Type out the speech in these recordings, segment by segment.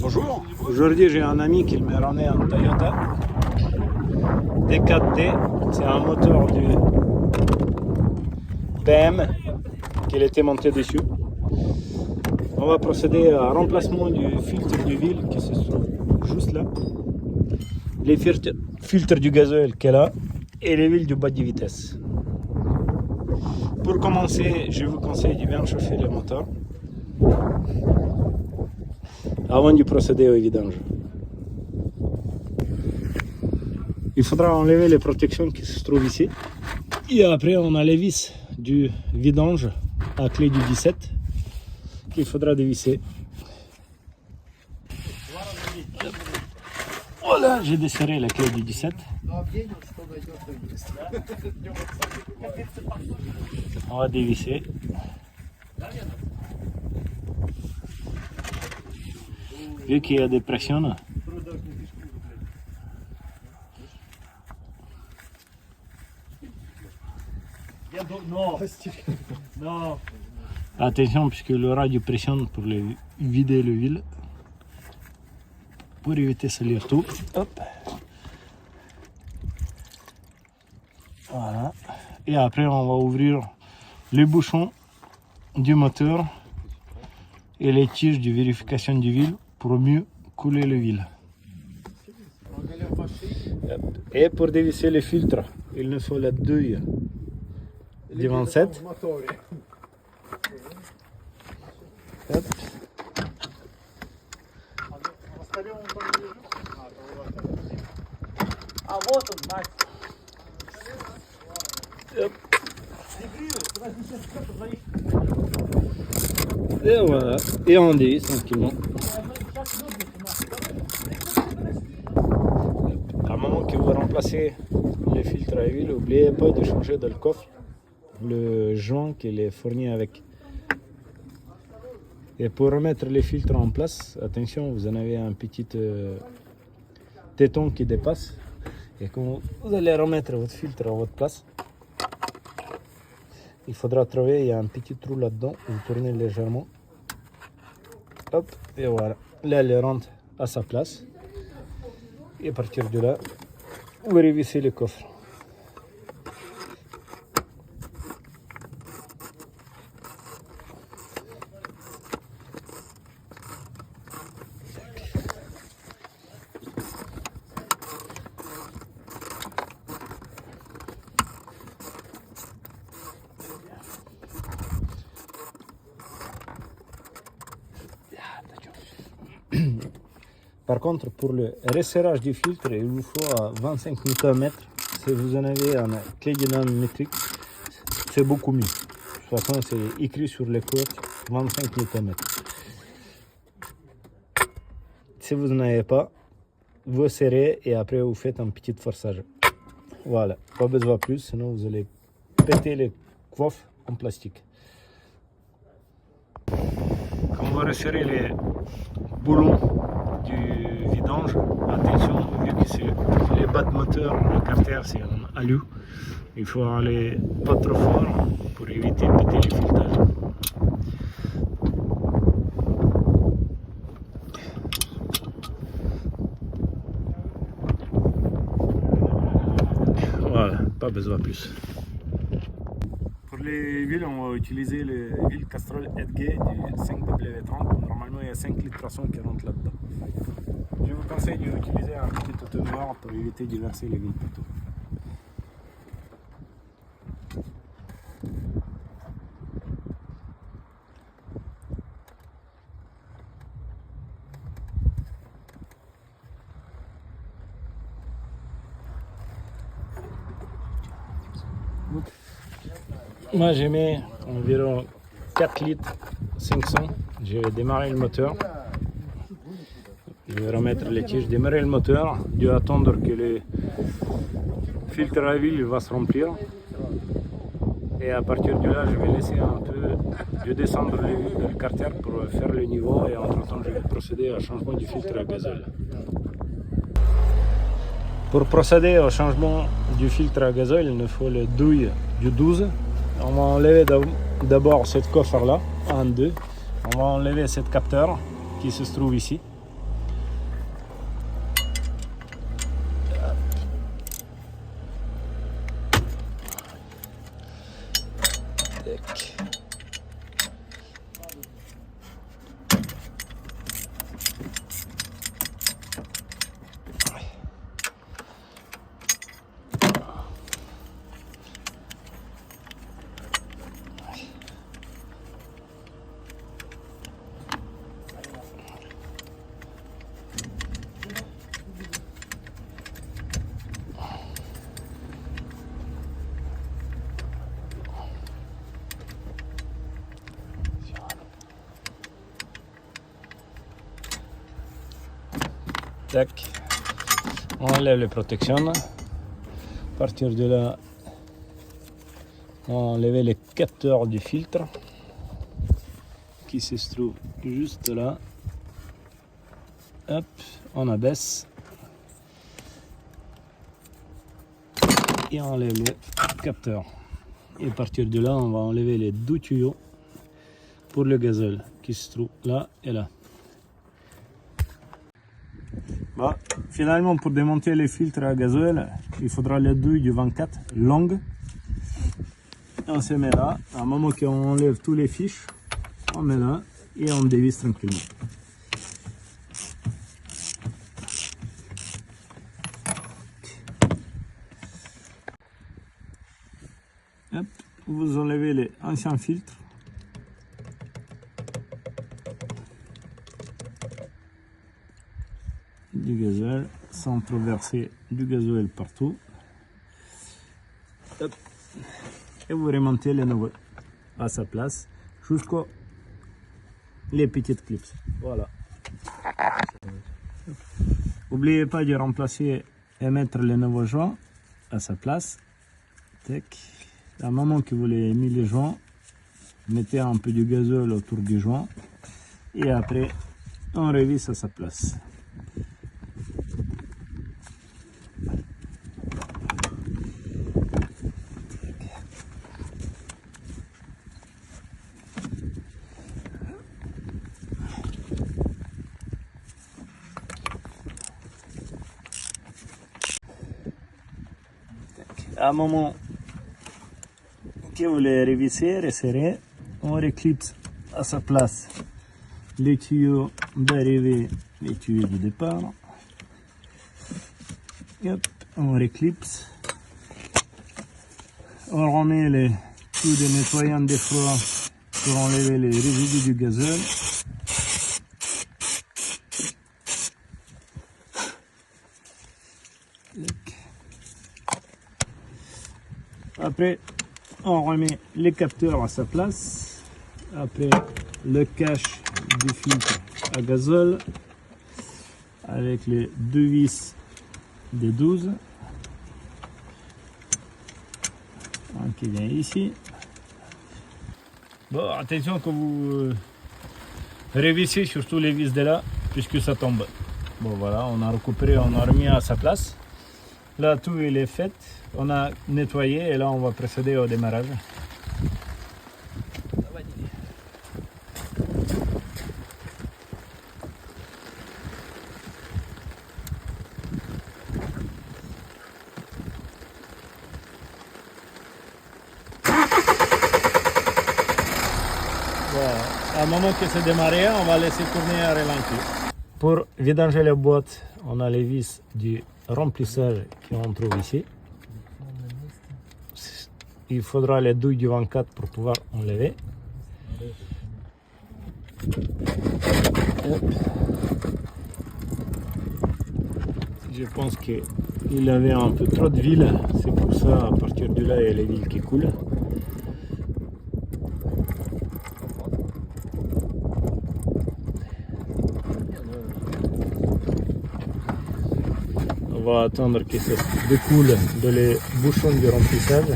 Bonjour, aujourd'hui j'ai un ami qui m'a ramené un Toyota D4D, c'est un moteur du BM qui était monté dessus. On va procéder à remplacement du filtre d'huile qui se trouve juste là, les filtres du gasoil qui est là et les huiles du bas de vitesse. Pour commencer, je vous conseille de bien chauffer le moteur avant de procéder au vidange. Il faudra enlever les protections qui se trouvent ici. Et après, on a les vis du vidange à clé du 17 qu'il faudra dévisser. Voilà, j'ai desserré la clé du 17. On va dévisser. Vu qu'il y a des pressions, attention puisque il y aura du pression pour vider l'huile pour éviter de salir tout. Hop. Voilà. Et après on va ouvrir les bouchons du moteur et les tiges de vérification d'huile pour mieux couler l'huile. Et pour dévisser le filtre, il nous faut la douille du 27. Hop. Hop. Et voilà, et on dévisse tranquillement. À un moment que vous remplacez le filtre à huile, n'oubliez pas de changer dans le coffre le joint qui est fourni avec. Et pour remettre les filtres en place, attention, vous en avez un petit téton qui dépasse. Et quand vous allez remettre votre filtre à votre place, il faudra trouver, il y a un petit trou là-dedans, vous tournez légèrement. Hop, et voilà. Là, elle rentre à sa place. Et à partir de là, vous révissez le coffre. Par contre, pour le resserrage du filtre, il vous faut 25 Nm. Si vous en avez en clé dynamique métrique, c'est beaucoup mieux. De toute façon, c'est écrit sur les côtes 25 Nm. Si vous n'en avez pas, vous serrez et après vous faites un petit forçage. Voilà, pas besoin de plus, sinon vous allez péter les coiffes en plastique. Quand on va resserrer les boulons du vidange, attention, vu que c'est les bas de moteur, le carter c'est en alu, il faut aller pas trop fort pour éviter de péter les filtrages. Voilà, pas besoin de plus. Pour les huiles, on va utiliser l'huile Castrol Edgate du 5W30. Normalement, il y a 5 litres 300 qui rentrent là-dedans. Je vous conseille d'utiliser un petit entonnoir pour éviter de verser les huiles partout. Moi j'ai mis environ 4 litres 500. Je vais démarrer le moteur. Je vais remettre les tiges, démarrer le moteur, je vais attendre que le filtre à huile va se remplir. Et à partir de là, je vais laisser un peu de descendre le carter pour faire le niveau et entre temps je vais procéder au changement du filtre à gazole. Pour procéder au changement du filtre à gazole, il nous faut le douille du 12. On va enlever d'abord cette coffre là, 1, 2. On va enlever ce capteur qui se trouve ici. tac. On enlève les protections. À partir de là, on va enlever les capteurs du filtre qui se trouve juste là. Hop, on abaisse et on enlève le capteur. Et à partir de là, on va enlever les deux tuyaux pour le gazole qui se trouve là et là. Bon, finalement, pour démonter les filtres à gazole, il faudra les douilles du 24 longues. On se met là. À un moment qu'on enlève tous les fiches, on met là et on dévisse tranquillement. Hop, vous enlevez les anciens filtres. Du gazole, sans trop verser du gazole partout. Hop. Et vous remontez les nouveaux à sa place jusqu'aux les petites clips. Voilà. N'oubliez pas de remplacer et mettre les nouveaux joints à sa place. Tac. À un moment que vous avez mis les joints, mettez un peu de gazole autour du joint et après on revisse à sa place. À un moment que vous les révissez, resserrez, on reclipse à sa place les tuyaux d'arrivée, les tuyaux de départ. Hop, on reclipse. On remet les tuyaux de nettoyant des fois pour enlever les résidus du gazole. Après, on remet les capteurs à sa place. Après, le cache du filtre à gazole avec les deux vis des 12 qui vient ici. Bon, attention que vous révissez surtout les vis de là puisque ça tombe. Bon voilà, on a récupéré, on a remis à sa place. Là, tout il est fait. On a nettoyé et là, on va procéder au démarrage. Voilà. À un moment que c'est démarré, on va laisser tourner à ralenti. Pour vidanger la boîte, on a les vis du remplissage qu'on trouve ici. Il faudra les douilles du 24 pour pouvoir enlever. Hop. Je pense qu'il avait un peu trop de huile, c'est pour ça à partir de là il y a les huiles qui coulent. On va attendre que ça découle dans les bouchons de remplissage.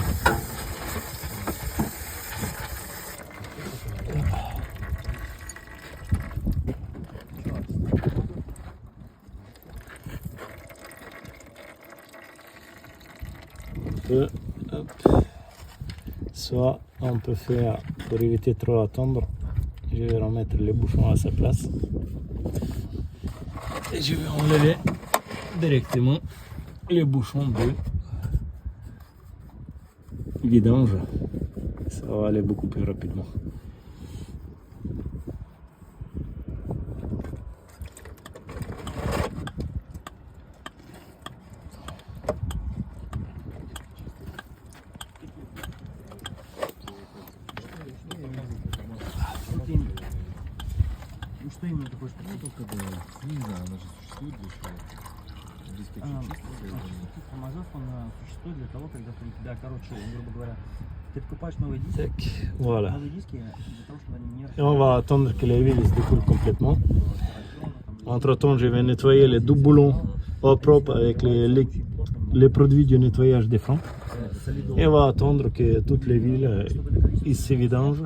Hop. Soit on peut faire, pour éviter trop attendre, je vais remettre les bouchons à sa place et je vais enlever directement les bouchons de vidange. Ça va aller beaucoup plus rapidement. Что именно ты хочешь сказать? Не знаю, она же существует для чего. Здесь как Тормозов он существует для того, когда у тебя, короче, грубо говоря, ты покупаешь новые диски, Voilà. новые диски для того, чтобы они не Et on va attendre que les huiles se découlent complètement. Entre temps, je vais nettoyer les deux boulons au propre avec les produits du nettoyage des freins. Et on va attendre que toutes les villes ils se vidangent.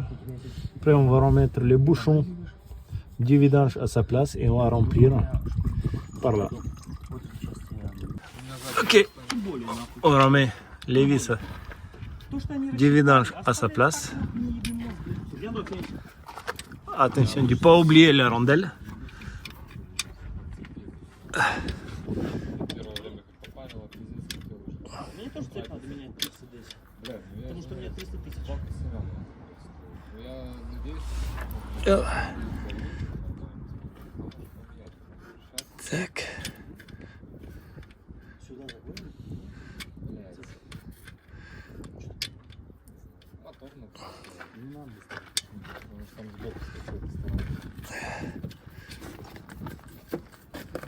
Après, on va remettre les bouchons du vidange à sa place et on va remplir par là. Ok, on remet les vis du vidange à sa place. Attention de ne pas oublier les rondelles. Мне тоже цепь надо менять 310. Потому что у меня 300 тысяч. Так. Сюда загоним. Не надо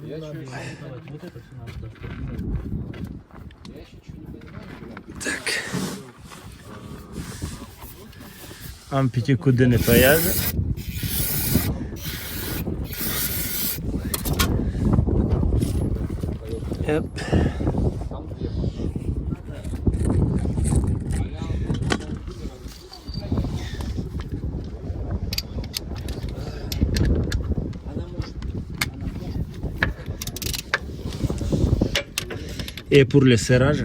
Я надо чуть- давать. Вот это все надо достать. Я еще ничего не понимаю. Так. Un petit coup de nettoyage. Hop. Et pour le serrage,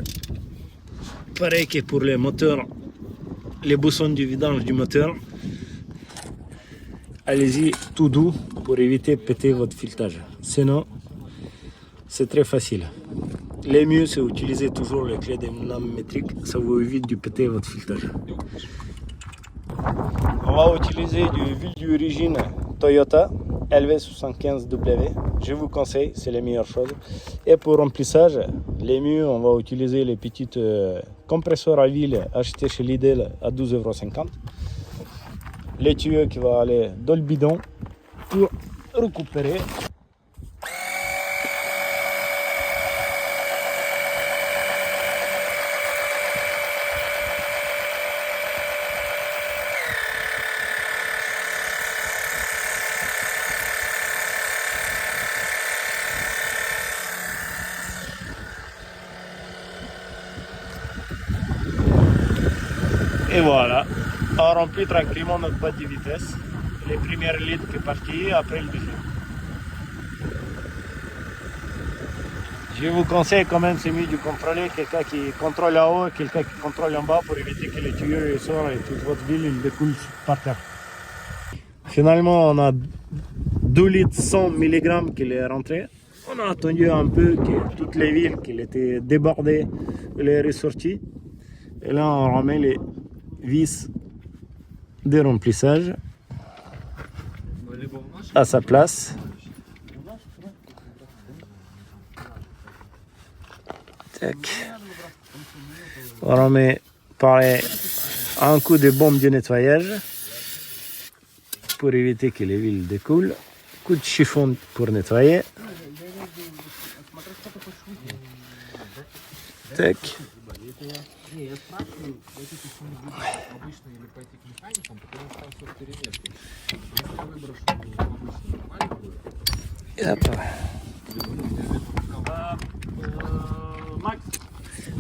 pareil que pour les moteurs, les bouchons du vidange du moteur, allez-y tout doux pour éviter de péter votre filetage. Sinon, c'est très facile. Le mieux, c'est d'utiliser toujours les clés dynamétriques, ça vous évite de péter votre filetage. On va utiliser du huile d'origine Toyota LV75W. Je vous conseille, c'est la meilleure chose. Et pour remplissage, les mieux, on va utiliser les petites compresseurs à huile achetés chez Lidl à 12,50 €. Les tuyaux qui vont aller dans le bidon pour récupérer. Et voilà, on remplit tranquillement notre boîte de vitesse. Les premières litres qui partent, après le deuxième. Je vous conseille quand même, c'est mieux de contrôler quelqu'un qui contrôle en haut et quelqu'un qui contrôle en bas pour éviter que les tuyaux sortent et toute votre ville il découle par terre. Finalement, on a 2 litres 100 mg qui est rentré. On a attendu un peu que toutes les villes qui étaient débordées les ressorties. Et là, on remet les vis de remplissage à sa place. Tac. On remet pareil un coup de bombe de nettoyage pour éviter que les huiles découlent. Coup de chiffon pour nettoyer. Tac. Не, я спрашиваю, пойти к чему-нибудь обычно или пойти к механикам, потому что там все вперемешку. Если ты выбрал что-нибудь обычно нормально будет, Et hop. Max,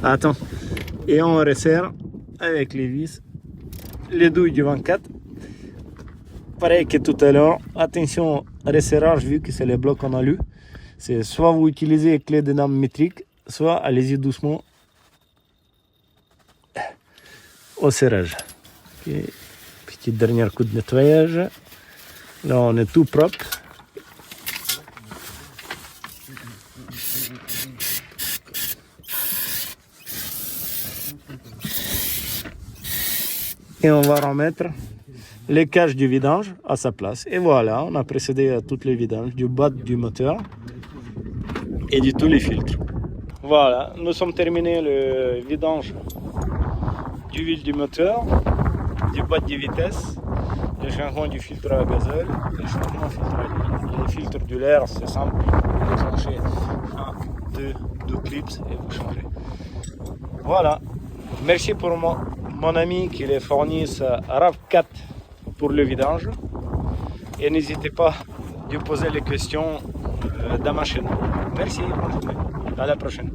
Attends. Et on resserre avec les vis les douilles du 24. Pareil que tout à l'heure. Attention, resserrage vu que c'est les blocs en alu. C'est soit vous utilisez les clés dynamétriques, soit allez-y doucement au serrage. Ok. Petit dernier coup de nettoyage. Là on est tout propre. Et on va remettre les caches du vidange à sa place. Et voilà, on a procédé à toutes les vidanges du bas du moteur et de tous les filtres. Voilà, nous sommes terminés le vidange du huile du moteur, du bas de vitesse, le changement du filtre à gazole, le changement du filtre à huile. Les filtres de l'air, c'est simple, vous les changer 1, 2 clips et vous changez. Voilà, merci pour mon ami qui les fournisse RAV4 pour le vidange. Et n'hésitez pas à poser les questions de la machine. Merci, bonne journée. À la prochaine.